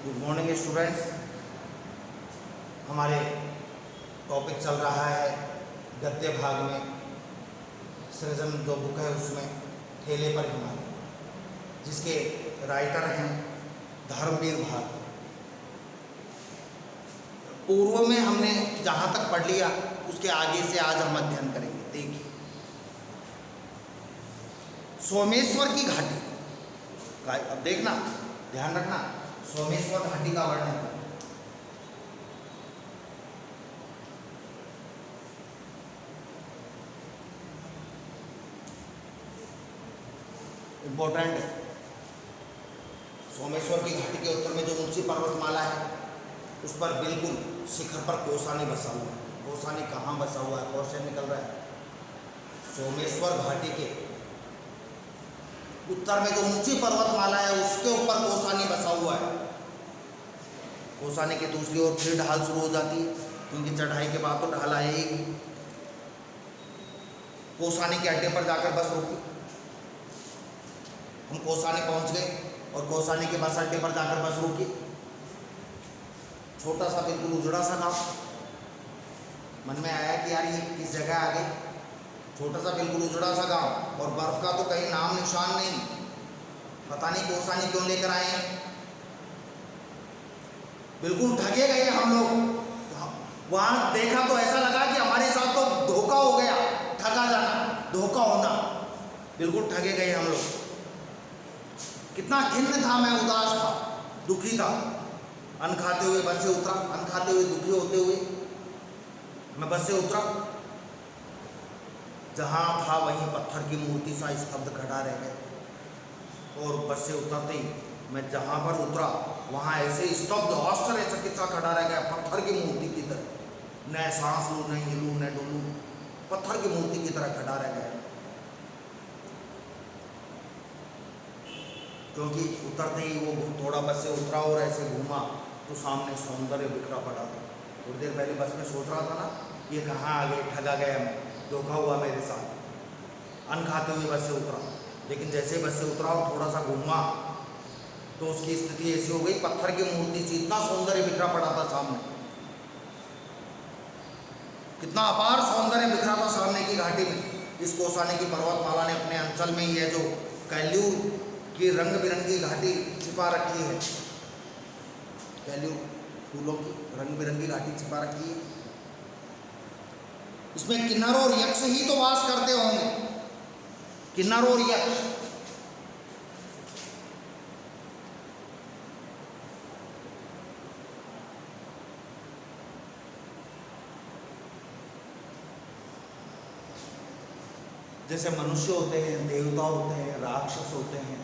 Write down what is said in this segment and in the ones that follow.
Good morning students. हमारे topic चल रहा है गद्य भाग में सृजन जो बुक है उसमें ठेले पर हिमालय, जिसके राइटर हैं धर्मवीर भारत। पूर्व में हमने जहाँ तक पढ़ लिया उसके आगे से आज हम अध्ययन करेंगे। देखिए, सोमेश्वर की घाटी का, अब देखना ध्यान रखना, सोमेश्वर घाटी का वर्णन। इंपॉर्टेंट है। सोमेश्वर की घाटी के उत्तर में जो ऊंची पर्वतमाला है उस पर बिल्कुल शिखर पर कौसानी बसा हुआ है। कौसानी कहाँ बसा हुआ है? क्वेश्चन निकल रहा है। सोमेश्वर घाटी के उत्तर में जो ऊंची पर्वतमाला है उसके ऊपर कौसानी बसा हुआ है। कौसानी के दूसरी ओर फिर ढाल शुरू हो जाती है, क्योंकि चढ़ाई के बाद तो ढाल आएगी। कौसानी के अड्डे पर जाकर बस रुकी। हम कौसानी पहुंच गए और कौसानी के बस अड्डे पर जाकर बस रुकी। छोटा सा बिल्कुल उजड़ा सा गाँव। मन में आया कि यार ये किस जगह आ गए। छोटा सा बिल्कुल उजड़ा सा गांव और बर्फ का तो कहीं नाम निशान नहीं। पता नहीं कौसानी क्यों लेकर आए हैं। बिल्कुल ठगे गए हम लोग। वहां देखा तो ऐसा लगा कि हमारे साथ तो धोखा हो गया। ठगा जाना, धोखा होना, बिल्कुल ठगे गए हम लोग। कितना खिन्न था मैं, उदास था, दुखी था। अन्न खाते हुए बस से उतरा, अन्न खाते हुए दुखी होते हुए मैं बस से उतरा। जहाँ था वहीं पत्थर की मूर्ति सा स्तब्ध खड़ा रह गए। और बस से उतरते ही मैं जहाँ पर उतरा वहाँ ऐसे स्तब्ध आश्चर्यचकित सा खड़ा रह गया, पत्थर की मूर्ति की तरह। न सांस लूँ, न हिलूँ, न डुलूँ, पत्थर की मूर्ति की तरह खड़ा रह गया। क्योंकि उतरते ही वो थोड़ा बस से उतरा और ऐसे घूमा तो सामने सौंदर्य बिखरा पड़ा था। थोड़ी देर पहले बस में सोच रहा था ना, ये कहाँ आ गए, ठगा गया मैं, धोखा हुआ मेरे साथ। अन्न खाते हुए बस से उतरा, लेकिन जैसे बस से उतरा और थोड़ा सा घूमा तो उसकी स्थिति ऐसी हो गई, पत्थर की मूर्ति से इतना सौंदर्य बिखरा पड़ा था सामने। कितना अपार सौंदर्य बिखरा था सामने की घाटी में। इस कौसानी की पर्वतमाला ने अपने अंचल में यह जो कैल्यूर की रंग बिरंगी घाटी छिपा रखी है, कैल्यूर फूलों की रंग बिरंगी घाटी छिपा रखी है। इसमें किन्नर और यक्ष ही तो वास करते होंगे। किन्नर और यक्ष। जैसे मनुष्य होते हैं, देवता होते हैं, राक्षस होते हैं,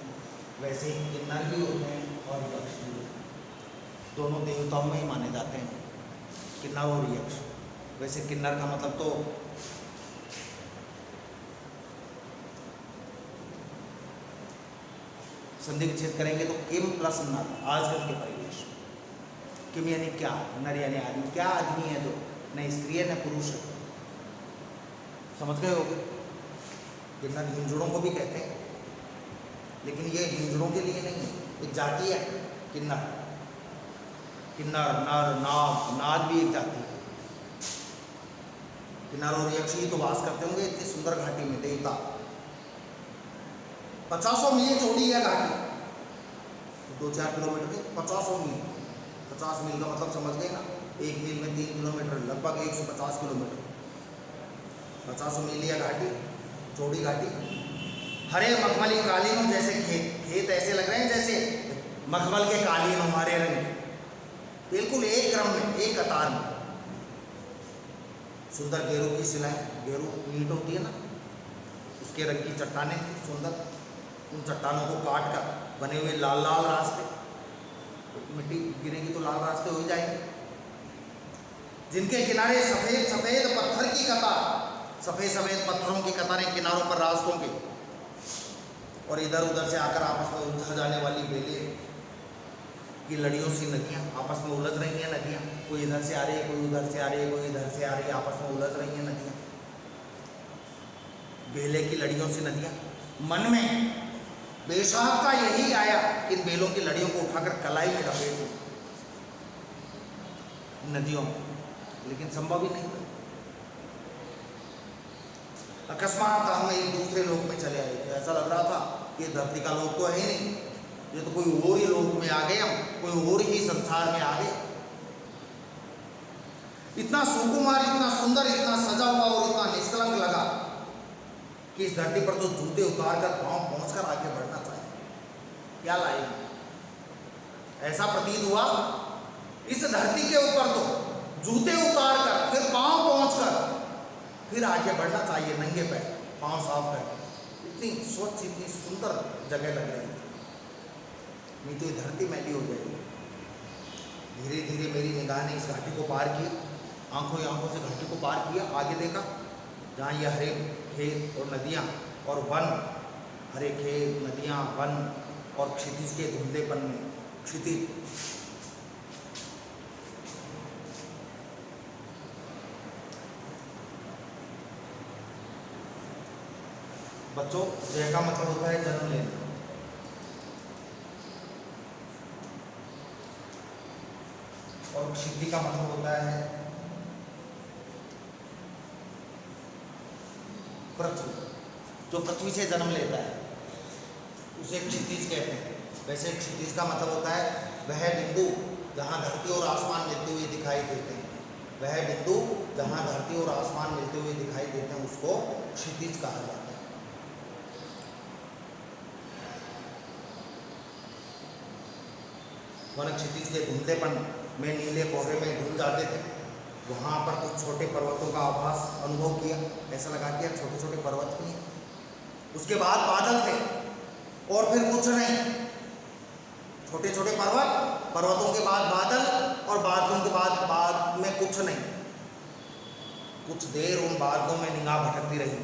वैसे ही किन्नर भी होते हैं और यक्ष भी होते हैं। दोनों देवताओं में ही माने जाते हैं, किन्नर और यक्ष। वैसे किन्नर का मतलब तो संधि विच्छेद करेंगे तो किम प्लस नर, आजकल के परिवेश। किम यानी क्या, नर यानी आदमी। क्या आदमी है जो न स्त्री है न पुरुष है। समझ गए होगे। किन्नर हिंजड़ों को भी कहते हैं, लेकिन ये हिंजड़ों के लिए नहीं है, एक जाति है किन्नर। किन्नर, नर, नाग, नाग भी एक जाति है। किन्नर और यक्ष ही तो वास करते होंगे इतनी सुंदर घाटी में, देवता। 50 मील चौड़ी है घाटी, 2-4 किलोमीटर की। 50 मील, 50 मील का मतलब समझ गए ना, 1 मील में 3 किलोमीटर, लगभग 150 किलोमीटर। 50 मील यह घाटी, चौड़ी घाटी। हरे मखमली कालीनों जैसे खेत ऐसे लग रहे हैं जैसे मखमल के कालीन हमारे रंग के, बिल्कुल एक क्रम में, एक कतार में। सुंदर गेरू की सिलाई, गेरू ईंट होती है ना, उसके रंग की चट्टानें थी सुंदर। उन चट्टानों को काट कर बने हुए लाल लाल रास्ते, मिट्टी गिरेगी तो लाल रास्ते हो ही जाएंगे, जिनके किनारे सफ़ेद सफ़ेद पत्थर की कतार, सफ़ेद सफ़ेद पत्थरों की कतारें किनारों पर रास्तों के। और इधर उधर से आकर आपस में उलझ जाने वाली बेले की लड़ियों सी नदियाँ, आपस में उलझ रही हैं नदियाँ। कोई इधर से आ रही है, कोई उधर से आ रही है, कोई इधर से आ रही है, आपस में उलझ रही हैं नदियाँ, बेले की लड़ियों सी नदियाँ। मन में बेशक का यही आया, इन बेलों की लड़ियों को उठाकर कलाई में लपेट दूं, नदियों में, लेकिन संभव ही नहीं था। अकस्मात हम एक दूसरे लोक में चले आए थे। ऐसा लग रहा था कि ये धरती का लोक तो है ही नहीं, ये तो कोई और ही लोक में आ गए, हम कोई और ही संसार में आ गए। इतना सुकुमार, इतना सुंदर, इतना सजा हुआ और इतना निष्कलंक लगा कि इस धरती पर तो जूते उतार कर पांव पहुंचकर आगे बढ़ना चाहिए। क्या लाएंगे? ऐसा प्रतीत हुआ इस धरती के ऊपर तो जूते उतार कर, फिर पांव पहुंचकर, फिर आगे बढ़ना चाहिए नंगे पैर, पांव साफ करके। इतनी स्वच्छ, इतनी सुंदर जगह लग रही थी, नहीं तो ये धरती मैली हो जाएगी। धीरे धीरे मेरी निगाह ने इस घाटी को पार किया, आंखों ही आंखों से घाटी को पार किया। आगे देखा जहाँ ये हरे खेत और नदियाँ और वन, हरे खेत, नदियाँ, वन और क्षितिज के धुंधलेपन में क्षितिज, बच्चों जय का मतलब होता है जन्म लेना, और क्षिति का मतलब होता है पृथ्वी। जो पृथ्वी से जन्म लेता है उसे क्षितिज कहते हैं। वैसे क्षितिज का मतलब होता है वह बिंदु जहाँ धरती और आसमान मिलते हुए दिखाई देते हैं। वह बिंदु जहाँ धरती और आसमान मिलते हुए दिखाई देते हैं उसको क्षितिज कहा जाता है। वन क्षितिज के धुंधलेपन में नीले कोहरे में धुल जाते थे। वहाँ पर कुछ छोटे पर्वतों का आभास अनुभव किया, ऐसा लगा कि छोटे छोटे पर्वत भी हैं। उसके बाद बादल थे और फिर कुछ नहीं, छोटे छोटे पर्वत, पर्वतों के बाद बादल और बादलों के बाद में कुछ नहीं। कुछ देर उन बादलों में निगाह भटकती रही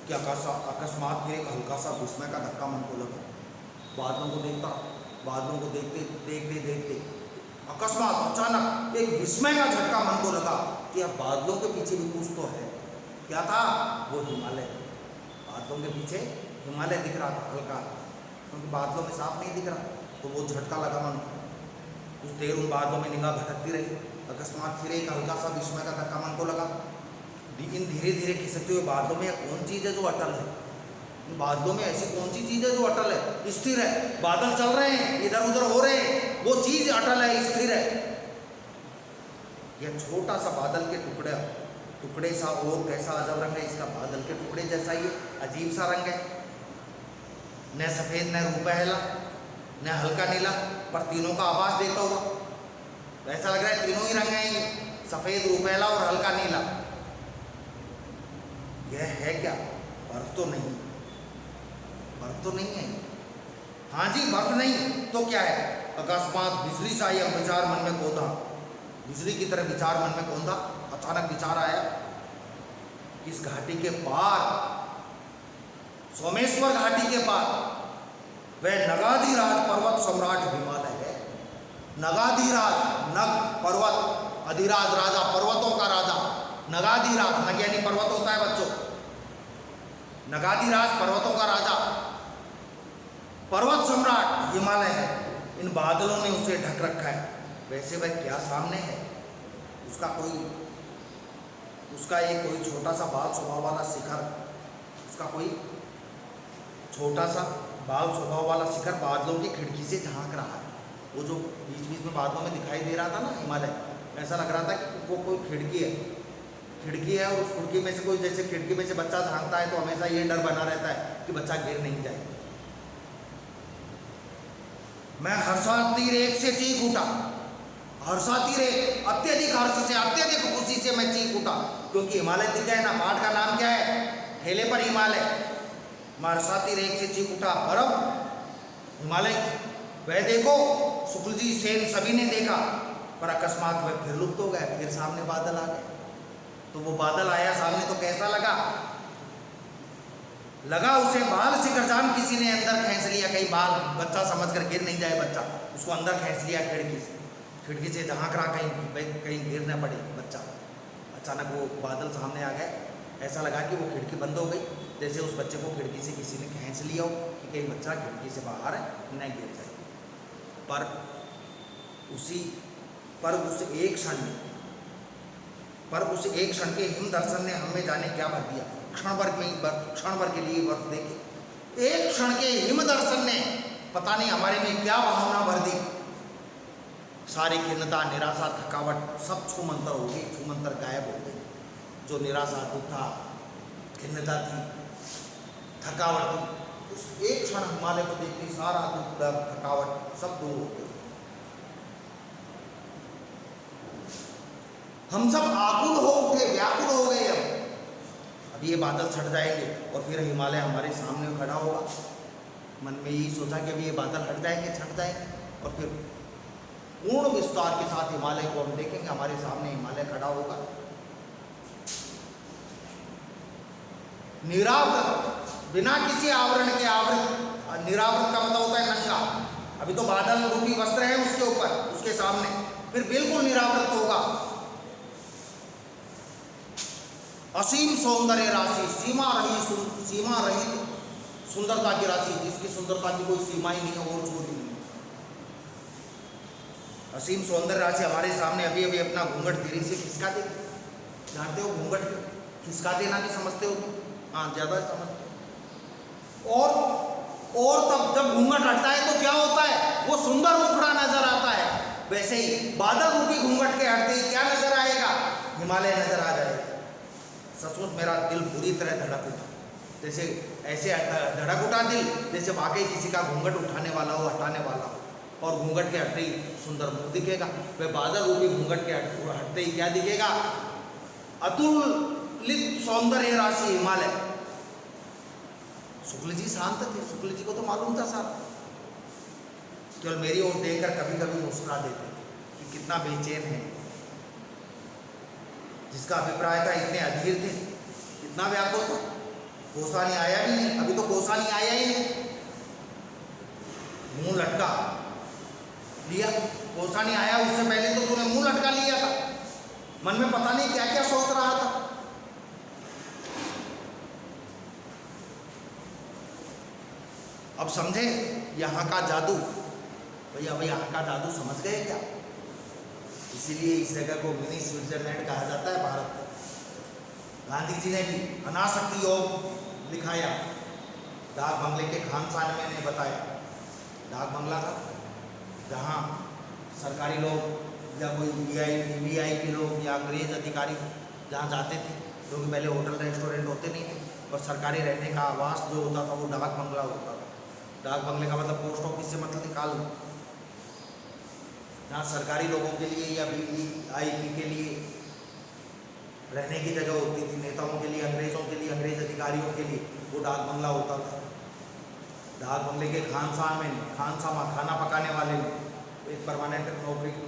कि अकस्मात फिर एक हल्का सा विस्मय का धक्का मन को लगा। बादलों को देखता, बादलों को देखते देखते देखते अकस्मात अचानक एक विस्मय का झटका मन को लगा कि अब बादलों के पीछे भी कुछ तो है। क्या था? वो हिमालय। बादलों के पीछे हिमालय दिख रहा था हल्का, क्योंकि बादलों में साफ नहीं दिख रहा, तो वो झटका लगा मन को। कुछ देर उन बादलों में निगाह भटकती रही। अकस्मात फिर एक हल्का सा विस्मय का धक्का मन को लगा। इन धीरे धीरे खिसकते हुए बादलों में कौन चीज़ है जो अटल है? बादलों में ऐसी कौन सी चीज़ है जो अटल है, स्थिर है? बादल चल रहे हैं, इधर उधर हो रहे हैं, वो चीज़ अटल है, स्थिर है। यह छोटा सा बादल के टुकड़े सा, और कैसा अजब रंग है इसका, बादल के टुकड़े जैसा ही अजीब सा रंग है। न सफ़ेद, न रुपहला, न हल्का नीला, पर तीनों का आभास देता हुआ। ऐसा लग रहा है तीनों ही रंग हैं, सफ़ेद, रुपहला और हल्का नीला। यह है क्या? बर्फ तो नहीं, बर्फ तो नहीं है। हाँ जी, बर्फ नहीं तो क्या है? अकस्मात बिजली सा यह विचार मन में कौंधा, बिजली की तरह विचार मन में कौंधा। अचानक विचार आया कि इस घाटी के पार, सोमेश्वर घाटी के पार, वह नगाधिराज पर्वत सम्राट हिमालय है। नगाधिराज, नग पर्वत, अधिराज राजा, पर्वतों का राजा। नगाधिराज, नग यानी पर्वत होता है बच्चों। नगाधिराज पर्वतों का राजा, पर्वत सम्राट हिमालय है। इन बादलों ने उसे ढक रखा है। वैसे वह क्या सामने है? उसका एक कोई छोटा सा बाल स्वभाव वाला शिखर, उसका कोई छोटा सा बाल स्वभाव वाला शिखर बादलों की खिड़की से झांक रहा है। वो जो बीच बीच में बादलों में दिखाई दे रहा था ना हिमालय, ऐसा लग रहा था कि वो कोई खिड़की है और उस खिड़की में से कोई, जैसे खिड़की में से बच्चा झांकता है तो हमेशा ये डर बना रहता है कि बच्चा गिर नहीं जाए। मैं हर्षातिरेक से चीख उठा, हर्षातिरेक, अत्यधिक हर्ष से, अत्यधिक खुशी से मैं चीख उठा, क्योंकि हिमालय दिख गया ना। पहाड़ का नाम क्या है? ठेले पर हिमालय। मैं हर्षातिरेक से चीख उठा, बर्फ हिमालय की, वह देखो। शुक्ल जी, सेन सभी ने देखा, पर अकस्मात वह फिर लुप्त हो गए। फिर सामने बादल आ गए। तो वो बादल आया सामने तो कैसा लगा उसे बाल शिखरजान किसी ने अंदर खींच लिया। कहीं बाल, बच्चा समझकर गिर नहीं जाए बच्चा, उसको अंदर खींच लिया खिड़की से झांक रहा कहीं गिर न पड़े बच्चा। अचानक वो बादल सामने आ गए। ऐसा लगा कि वो खिड़की बंद हो गई, जैसे उस बच्चे को खिड़की से किसी ने खींच लिया हो कि कहीं बच्चा खिड़की से बाहर न गिर जाए। पर उसी पर उस एक क्षण के हिम दर्शन ने हमें जाने क्या भर दिया। क्षण भर के लिए बर्फ देखे, एक क्षण के हिम दर्शन ने पता नहीं हमारे में क्या भावना भर दी। सारी खिन्नता, निराशा, थकावट सब छूमंतर हो गई, छूमंतर गायब हो गई। जो निराशा, दुख था, खिन्नता थी, थकावट थी, उस एक क्षण हिमालय को देखते सारा दुख, दर्द, थकावट सब दूर हो गई। हम सब आकुल हो उठे, व्याकुल हो गए। अब ये बादल छट जाएंगे और फिर हिमालय हमारे सामने खड़ा होगा। मन में यही सोचा कि अभी ये बादल हट जाएंगे, छट जाएंगे और फिर पूर्ण विस्तार के साथ हिमालय को हम देखेंगे, हमारे सामने हिमालय खड़ा होगा। निरावृत, बिना किसी आवरण के आवृत। निरावृत का मतलब होता है नंगा। अभी तो बादल रूपी वस्त्र है उसके ऊपर, उसके सामने, फिर बिल्कुल निरावृत होगा। असीम सौंदर्य राशि, सीमा रहित सुंदरता की राशि, जिसकी सुंदरता की कोई सीमा ही नहीं है और छोटी नहीं। असीम सौंदर्य राशि हमारे सामने अभी अभी अपना घूंघट धीरे से खिसका दे। जानते हो घूंघट खिसका देना भी समझते हो तुम? हाँ, ज्यादा समझते हो। और तब जब घूंघट हटता है तो क्या होता है? वो सुंदर मुखड़ा नजर आता है। वैसे ही बादल रूपी घूंघट के हटते ही क्या नजर आएगा? हिमालय नजर आ जाएगा। सचमुच मेरा दिल बुरी तरह धड़क उठा, जैसे ऐसे धड़क उठा दिल जैसे वाकई किसी का घूंघट उठाने वाला हो, हटाने वाला हो, और घूंघट के हटते ही सुंदर मुख दिखेगा। वह बादल रूपी घूंघट के हटते ही क्या दिखेगा? अतुलित सौंदर्य राशि हिमालय। शुक्ल जी शांत थे, शुक्ल जी को तो मालूम था सारा। केवल मेरी ओर देखकर कभी कभी मुस्कुरा देते कि कितना बेचैन है। जिसका अभिप्राय था इतने अधीर थे, इतना व्याकुल था। कोसानी आया भी नहीं, अभी तो कोसानी आया ही नहीं। मुंह लटका लिया, कोसानी आया उससे पहले तो तूने मुंह लटका लिया था। मन में पता नहीं क्या क्या सोच रहा था। अब समझे यहाँ का जादू? भैया भाई यहाँ का जादू समझ गए क्या? इसीलिए इस जगह को मिनी स्विट्जरलैंड कहा जाता है भारत को। गांधी जी ने भी अनासक्ति योग लिखाया। डाक बंगले के खानसाने में ने बताया, डाक बंगला था जहाँ सरकारी लोग या कोई वीआईपी लोग या अंग्रेज अधिकारी जहाँ जाते थे, क्योंकि पहले होटल रेस्टोरेंट होते नहीं थे और सरकारी रहने का आवास जो होता था वो डाक बंगला होता था। डाक बंगले का मतलब पोस्ट ऑफिस से मतलब निकाल लो। जहाँ सरकारी लोगों के लिए या वीआईपी के लिए रहने की जगह होती थी, नेताओं के लिए, अंग्रेजों के लिए, अंग्रेज अधिकारियों के लिए, वो डाक बंगला होता था। डाक बंगले के खानसामा खाना पकाने वाले में एक परमानेंट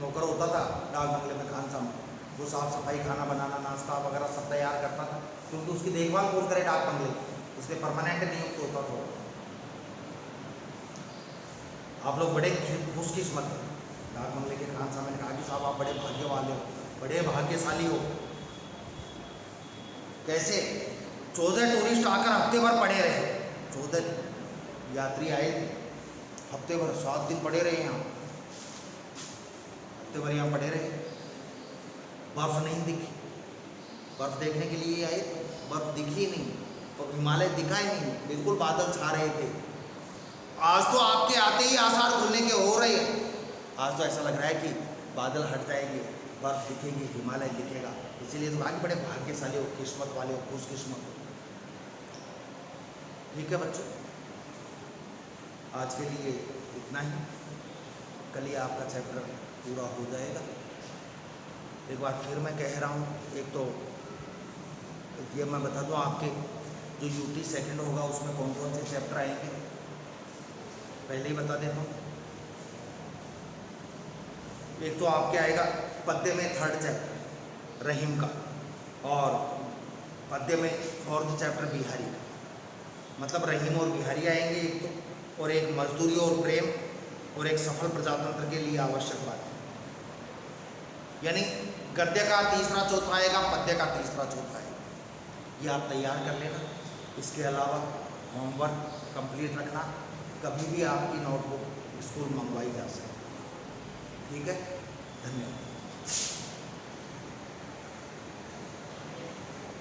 नौकर होता था डाक बंगले में, खानसामा। वो साफ सफाई, खाना बनाना, नाश्ता वगैरह सब तैयार करता था, क्योंकि उसकी देखभाल कौन करे? डाक बंगले, इसलिए परमानेंट नियुक्त होता था। आप लोग बड़े खुशकिस्मत हैं। डाक बंगले के खानसामा ने कहा कि साहब आप बड़े भाग्य वाले हो, बड़े भाग्यशाली हो। कैसे? 14 टूरिस्ट आकर हफ्ते भर पड़े रहे। 14 यात्री आए थे, हफ्ते भर 7 दिन पड़े रहे यहाँ, हफ्ते भर यहाँ पड़े रहे। बर्फ नहीं दिखी, बर्फ देखने के लिए आए थे, बर्फ दिखी नहीं और हिमालय दिखा ही नहीं, बिल्कुल बादल छा रहे थे। आज तो आपके आते ही आसार खुलने के हो रहे हैं। आज तो ऐसा लग रहा है कि बादल हट जाएंगे, बर्फ दिखेगी, हिमालय दिखेगा। इसीलिए तो आगे बड़े भाग्यशाली हो, किस्मत वाले हो, खुशकिस्मत हो। ठीक है बच्चों, आज के लिए इतना ही। कल ही आपका चैप्टर पूरा हो जाएगा। एक बार फिर मैं कह रहा हूँ, एक तो ये मैं बता दूँ, आपके जो यूटी सेकंड होगा उसमें कौन कौन से चैप्टर आएंगे पहले ही बता देता हूँ। एक तो आपके आएगा पद्य में 3rd चैप्टर रहीम का, और पद्य में 4th चैप्टर बिहारी का। मतलब रहीम और बिहारी आएंगे एक तो, और एक मजदूरी और प्रेम, और एक सफल प्रजातंत्र के लिए आवश्यक बात। यानी गद्य का 3रा चौथा आएगा, पद्य का 3रा चौथा आएगा। ये आप तैयार कर लेना। इसके अलावा होमवर्क कंप्लीट रखना। कभी भी आपकी नोटबुक स्कूल मंगवाई जा सकती है। ठीक है, धन्यवाद।